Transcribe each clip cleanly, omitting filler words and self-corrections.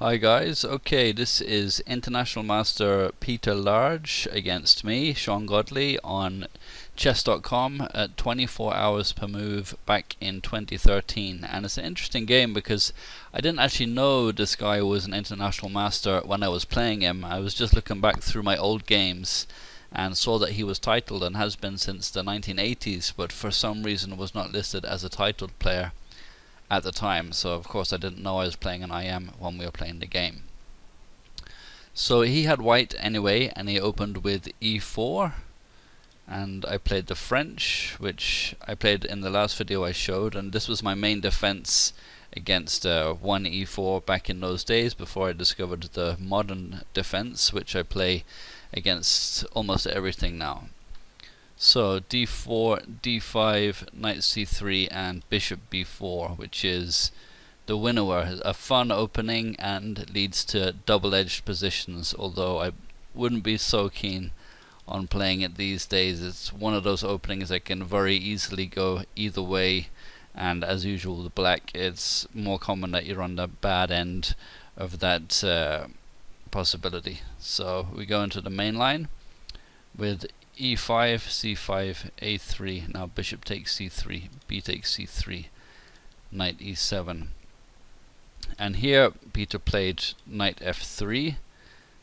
Hi guys, okay, this is International Master Peter Large against me, Sean Godley, on chess.com at 24 hours per move back in 2013. And it's an interesting game because I didn't actually know this guy was an International Master when I was playing him. I was just looking back through my old games and saw that he was titled and has been since the 1980s, but for some reason was not listed as a titled player at the time, so of course I didn't know I was playing an IM when we were playing the game. So he had white anyway, and he opened with e4, and I played the French, which I played in the last video I showed, and this was my main defense against 1 e4 back in those days before I discovered the modern defense, which I play against almost everything now. So d4, d5, knight c3 and bishop b4, which is the Winawer, a fun opening and leads to double-edged positions, although I wouldn't be so keen on playing it these days. It's one of those openings that can very easily go either way, and as usual with black, it's more common that you're on the bad end of that possibility. So we go into the main line with e5, c5, a3, now bishop takes c3, b takes c3, knight e7. And here Peter played knight f3,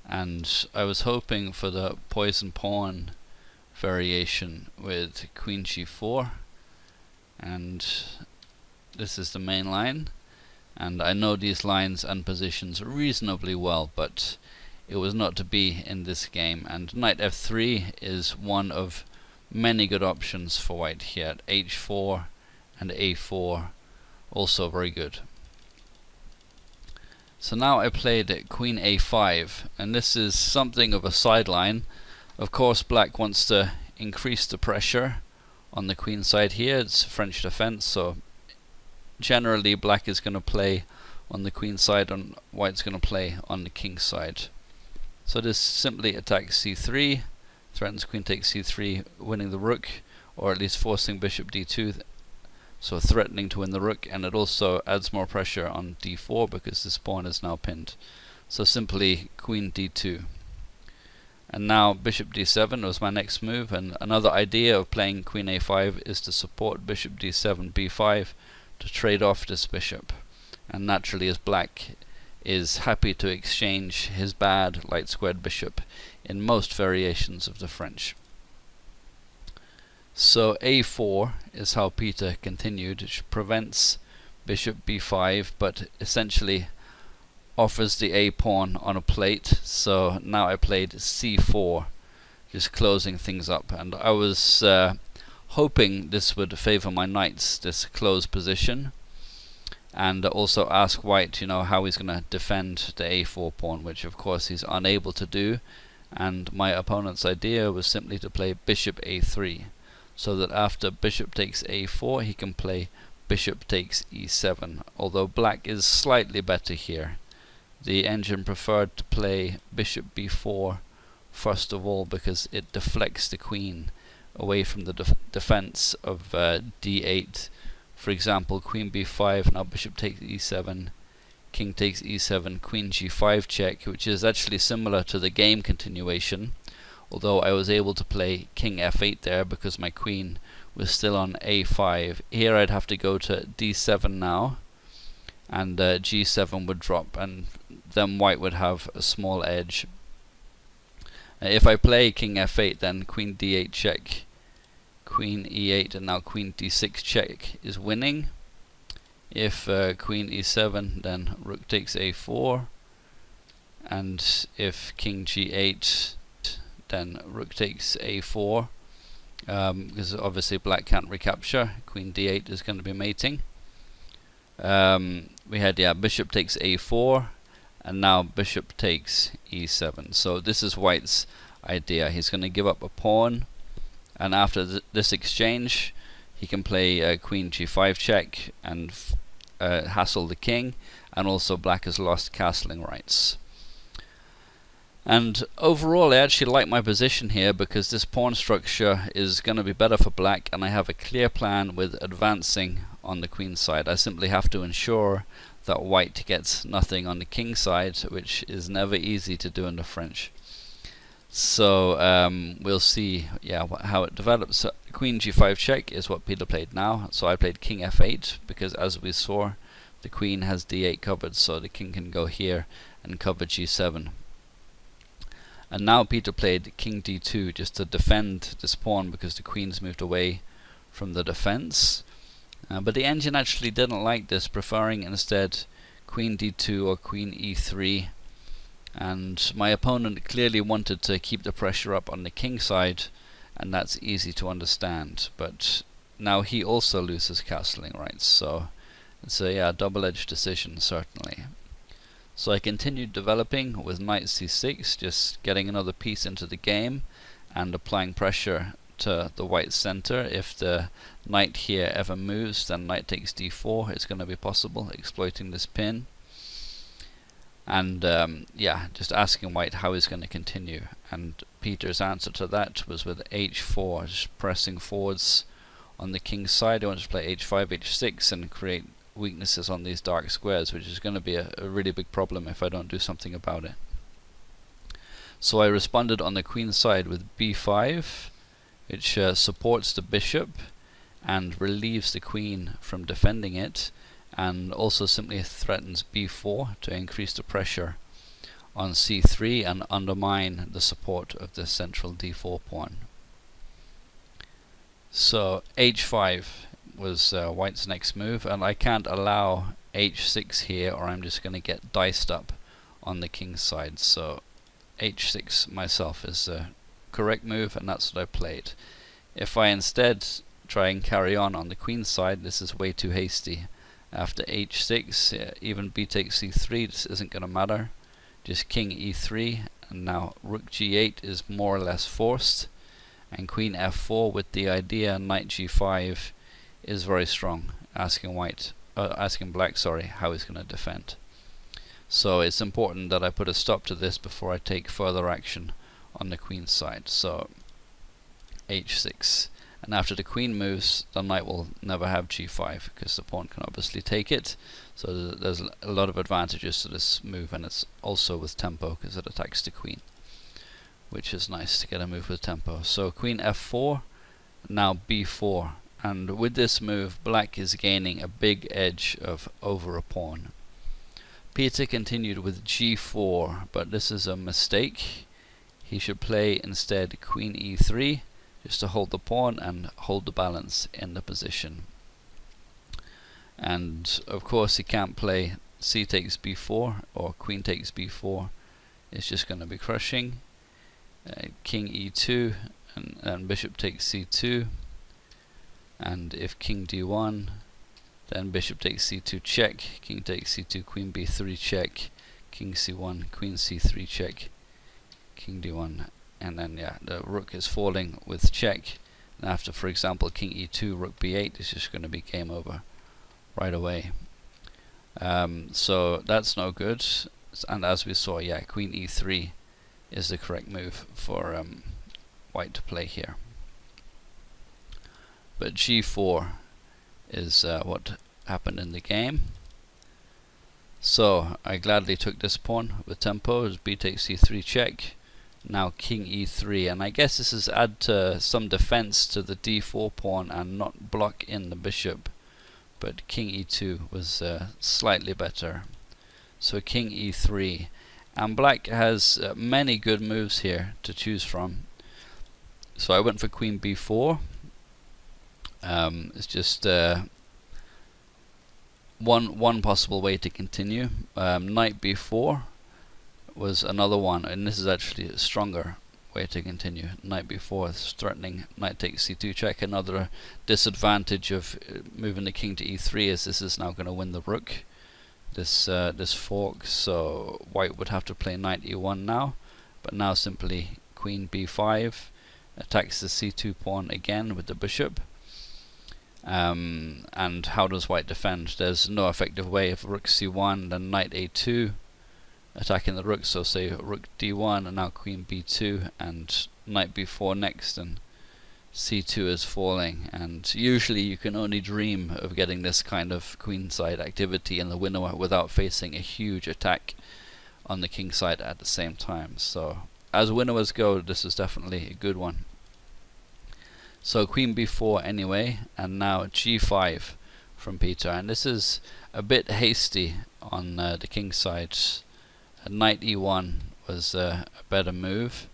and I was hoping for the poison pawn variation with queen g4, and this is the main line, and I know these lines and positions reasonably well, but it was not to be in this game. And knight f3 is one of many good options for white here. h4 and a4 also very good. So now I played queen a5, and this is something of a sideline. Of course black wants to increase the pressure on the queen side here. It's French defense, so generally black is going to play on the queen side and white's going to play on the king side. So this simply attacks c3, threatens queen takes c3, winning the rook, or at least forcing bishop d2, so threatening to win the rook, and it also adds more pressure on d4 because this pawn is now pinned. So simply queen d2. And now bishop d7 was my next move, and another idea of playing queen a5 is to support bishop d7, b5 to trade off this bishop. And naturally, as black is happy to exchange his bad light squared bishop in most variations of the French. So a4 is how Peter continued, which prevents bishop b5 but essentially offers the a pawn on a plate. So now I played c4, just closing things up, and I was hoping this would favor my knights, this closed position, and also ask white, how he's going to defend the a4 pawn, which of course he's unable to do. And my opponent's idea was simply to play bishop a3, so that after bishop takes a4 he can play bishop takes e7, although black is slightly better here. The engine preferred to play bishop b4 first of all because it deflects the queen away from the defense of d8. For example, queen b5, now bishop takes e7, king takes e7, queen g5 check, which is actually similar to the game continuation, although I was able to play king f8 there because my queen was still on a5. Here I'd have to go to d7 now, and g7 would drop, and then white would have a small edge. If I play king f8, then queen d8 check, queen e8, and now queen d6 check is winning. If queen e7, then rook takes a4, and if king g8, then rook takes a4, because obviously black can't recapture. Queen d8 is going to be mating. We had bishop takes a4, and now bishop takes e7. So this is white's idea. He's going to give up a pawn, and after this exchange he can play queen g5 check and hassle the king, and also black has lost castling rights. And overall I actually like my position here because this pawn structure is going to be better for black, and I have a clear plan with advancing on the queen side. I simply have to ensure that white gets nothing on the king side, which is never easy to do in the French. So we'll see, how it develops. So queen g5 check is what Peter played now. So I played king f8 because, as we saw, the queen has d8 covered, so the king can go here and cover g7. And now Peter played king d2 just to defend this pawn because the queen's moved away from the defense. But the engine actually didn't like this, preferring instead queen d2 or queen e3. And my opponent clearly wanted to keep the pressure up on the king side, and that's easy to understand. But now he also loses castling rights, so it's a double-edged decision, certainly. So I continued developing with knight c6, just getting another piece into the game and applying pressure to the white center. If the knight here ever moves, then knight takes d4 is going to be possible, exploiting this pin. And just asking white how he's going to continue. And Peter's answer to that was with h4, just pressing forwards on the king's side. I want to play h5, h6 and create weaknesses on these dark squares, which is going to be a really big problem if I don't do something about it. So I responded on the queen side with b5, which supports the bishop and relieves the queen from defending it, and also simply threatens b4 to increase the pressure on c3 and undermine the support of the central d4 pawn. So h5 was white's next move, and I can't allow h6 here or I'm just going to get diced up on the king's side. So h6 myself is the correct move, and that's what I played. If I instead try and carry on the queen's side, this is way too hasty. After h6, even b takes c3, this isn't going to matter. Just king e3, and now rook g8 is more or less forced, and queen f4 with the idea knight g5 is very strong, asking black how he's going to defend. So it's important that I put a stop to this before I take further action on the queen's side. So h6. And after the queen moves, the knight will never have g5 because the pawn can obviously take it. So there's a lot of advantages to this move, and it's also with tempo because it attacks the queen, which is nice to get a move with tempo. So queen f4, now b4, and with this move black is gaining a big edge over a pawn. Peter continued with g4, but this is a mistake. He should play instead queen e3, just to hold the pawn and hold the balance in the position. And of course he can't play c takes b4 or queen takes b4, it's just going to be crushing. King e2 and bishop takes c2, and if king d1, then bishop takes c2 check, king takes c2, queen b3 check, king c1, queen c3 check, king d1, and then the rook is falling with check. And after, for example, king e2, rook b8, it's just going to be game over right away. So that's no good. And as we saw, queen e3 is the correct move for white to play here. But g4 is what happened in the game. So I gladly took this pawn with tempo as b takes c3 check. Now king e3, and I guess this is add some defense to the d4 pawn and not block in the bishop, but king e2 was slightly better. So king e3, and black has many good moves here to choose from. So I went for queen b4. It's just one possible way to continue. Knight b4 was another one, and this is actually a stronger way to continue. Knight b4 is threatening knight takes c2 check. Another disadvantage of moving the king to e3 is this is now going to win the rook, this fork, so white would have to play knight e1 now, but now simply queen b5 attacks the c2 pawn again with the bishop. And how does white defend? There's no effective way. If rook c1, then knight a2 attacking the rook, so say rook d1 and now queen b2 and knight b4 next, and c2 is falling, and usually you can only dream of getting this kind of queenside activity in the Winawer without facing a huge attack on the king side at the same time. So as Winawers go, this is definitely a good one. So queen b4 anyway, and now g5 from Peter, and this is a bit hasty on the king side. Knight e1 was a better move.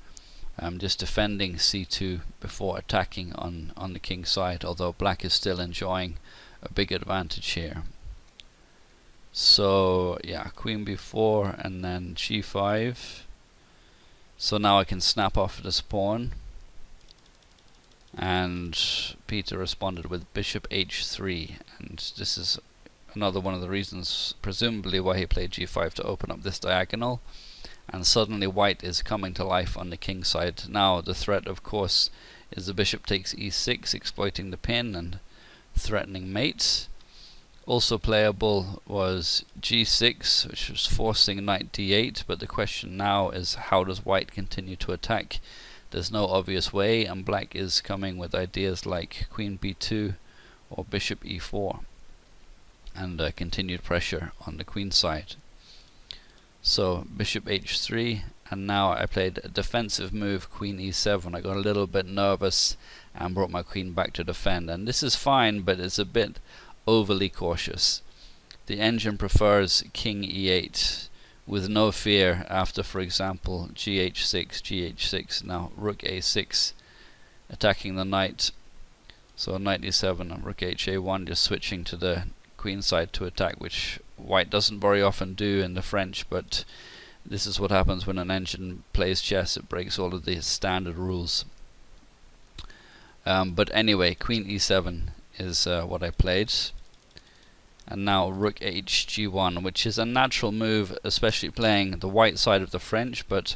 Just defending c2 before attacking on the king side, although black is still enjoying a big advantage here. So yeah, queen b4 and then g5. So now I can snap off this pawn, and Peter responded with bishop h3, and this is another one of the reasons presumably why he played g5, to open up this diagonal. And suddenly white is coming to life on the king side. Now the threat, of course, is the bishop takes e6, exploiting the pin and threatening mate. Also playable was g6, which was forcing knight d8, but the question now is, how does white continue to attack? There's no obvious way, and black is coming with ideas like queen b2 or bishop e4, and continued pressure on the queen side. So bishop h3, and now I played a defensive move, queen e7. I got a little bit nervous and brought my queen back to defend, and this is fine, but it's a bit overly cautious. The engine prefers king e8 with no fear after, for example, gh6, now rook a6, attacking the knight. So knight e7 and rook ha1, just switching to the queen side to attack, which white doesn't very often do in the French, but this is what happens when an engine plays chess. It breaks all of the standard rules. But anyway, queen e7 is what I played, and now rook h g1, which is a natural move, especially playing the white side of the French, but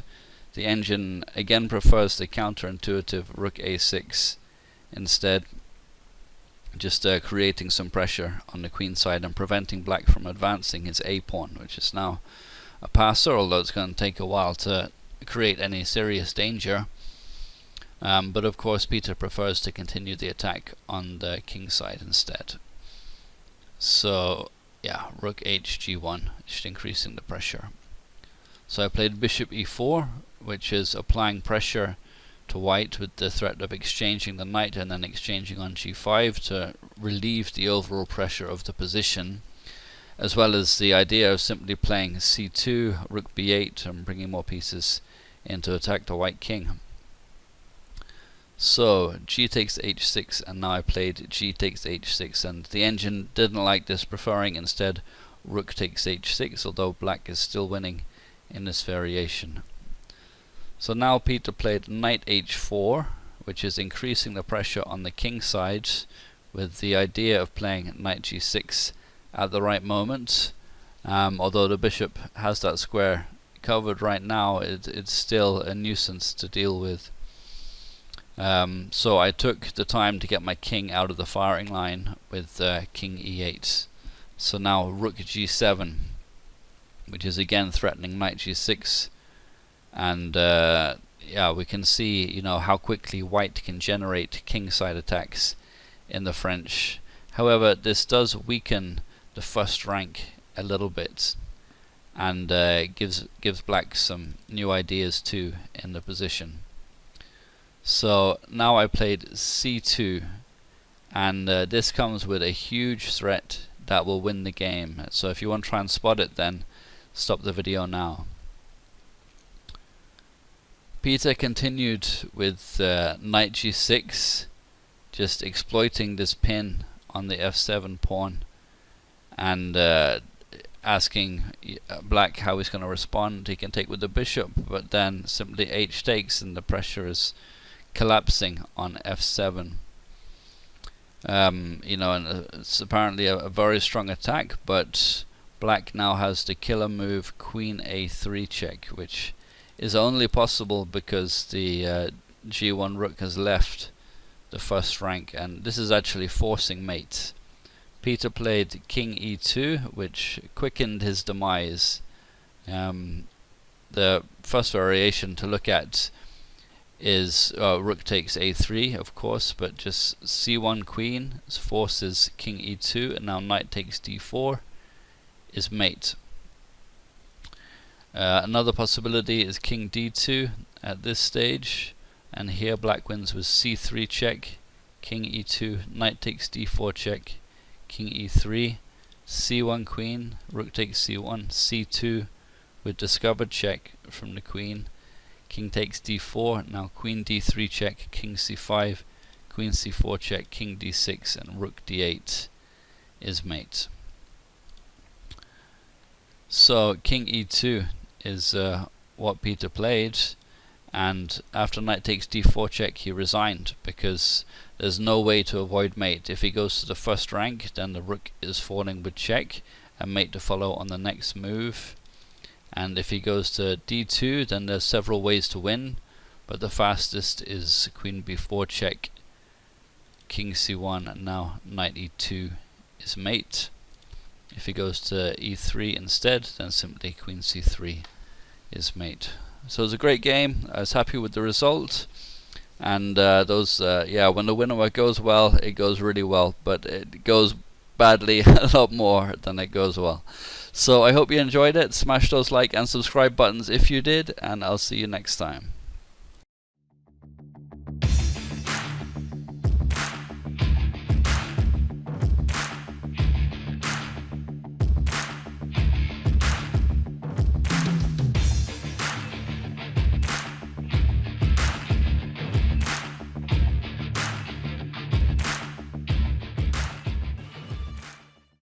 the engine again prefers the counterintuitive rook a6 instead, just creating some pressure on the queen side and preventing black from advancing his a pawn, which is now a passer, although it's going to take a while to create any serious danger. But of course Peter prefers to continue the attack on the king side instead. So yeah, rook h g1, just increasing the pressure. So I played bishop e4, which is applying pressure to white with the threat of exchanging the knight and then exchanging on g5 to relieve the overall pressure of the position, as well as the idea of simply playing c2, rook b8, and bringing more pieces in to attack the white king. So g takes h6, and now I played g takes h6, and the engine didn't like this, preferring instead rook takes h6, although black is still winning in this variation. So now Peter played knight h4, which is increasing the pressure on the king side, with the idea of playing knight g6 at the right moment. Although the bishop has that square covered right now, it's still a nuisance to deal with. So I took the time to get my king out of the firing line with king e8. So now rook g7, which is again threatening knight g6. And yeah, we can see, how quickly white can generate kingside attacks in the French. However, this does weaken the first rank a little bit, and gives black some new ideas too in the position. So now I played c2, and this comes with a huge threat that will win the game. So if you want to try and spot it, then stop the video now. Peter continued with knight g6, just exploiting this pin on the f7 pawn, and asking black how he's going to respond. He can take with the bishop, but then simply h takes, and the pressure is collapsing on f7. And it's apparently a very strong attack, but black now has the killer move queen a3 check, which is only possible because the g1 rook has left the first rank, and this is actually forcing mate. Peter played king e2, which quickened his demise. The first variation to look at is rook takes a3, of course, but just c1 queen forces king e2, and now knight takes d4 is mate. Another possibility is king d2 at this stage, and here black wins with c3 check, king e2, knight takes d4 check, king e3, c1 queen, rook takes c1, c2 with discovered check from the queen, king takes d4, now queen d3 check, king c5, queen c4 check, king d6, and rook d8 is mate. So king e2 is what Peter played, and after knight takes d4 check he resigned, because there's no way to avoid mate. If he goes to the first rank, then the rook is falling with check and mate to follow on the next move. And if he goes to d2, then there's several ways to win, but the fastest is queen b4 check, king c1, and now knight e2 is mate. If he goes to e3 instead, then simply queen c3 is mate. So it's a great game. I was happy with the result, and when the Winawer goes well, it goes really well, but it goes badly a lot more than it goes well. So I hope you enjoyed it. Smash those like and subscribe buttons if you did, and I'll see you next time.